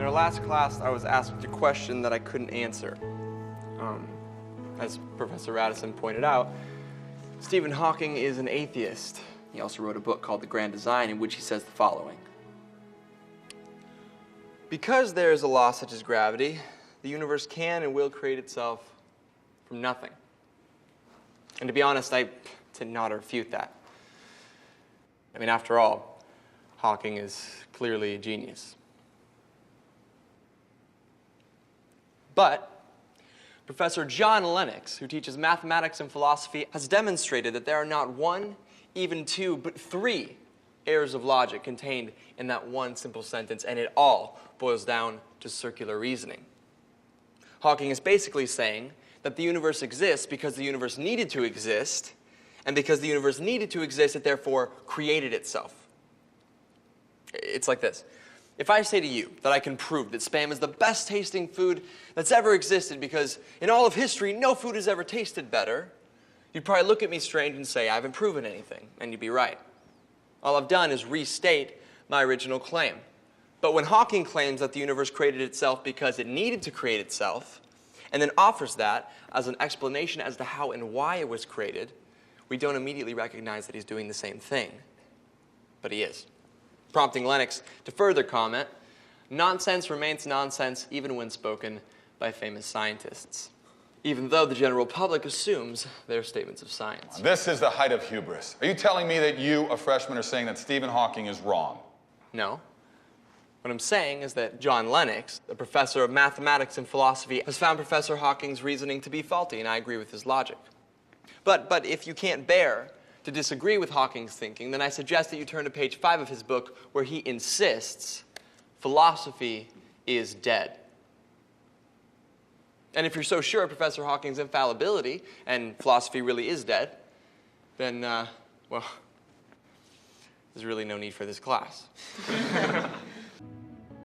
In our last class, I was asked a question that I couldn't answer. As Professor Radisson pointed out, Stephen Hawking is an atheist. He also wrote a book called The Grand Design, in which he says the following. Because there is a law such as gravity, the universe can and will create itself from nothing. And to be honest, I tend not to refute that. I mean, after all, Hawking is clearly a genius. But Professor John Lennox, who teaches mathematics and philosophy, has demonstrated that there are not one, even two, but three errors of logic contained in that one simple sentence, and it all boils down to circular reasoning. Hawking is basically saying that the universe exists because the universe needed to exist, and because the universe needed to exist, it therefore created itself. It's like this. If I say to you that I can prove that Spam is the best tasting food that's ever existed because in all of history, no food has ever tasted better, you'd probably look at me strange and say, I haven't proven anything, and you'd be right. All I've done is restate my original claim. But when Hawking claims that the universe created itself because it needed to create itself, and then offers that as an explanation as to how and why it was created, we don't immediately recognize that he's doing the same thing. But he is. Prompting Lennox to further comment, nonsense remains nonsense even when spoken by famous scientists, even though the general public assumes they're statements of science. This is the height of hubris. Are you telling me that you, a freshman, are saying that Stephen Hawking is wrong? No. What I'm saying is that John Lennox, a professor of mathematics and philosophy, has found Professor Hawking's reasoning to be faulty, and I agree with his logic. But if you can't bear to disagree with Hawking's thinking, then I suggest that you turn to page 5 of his book, where he insists philosophy is dead. And if you're so sure of Professor Hawking's infallibility, and philosophy really is dead, then, well, there's really no need for this class.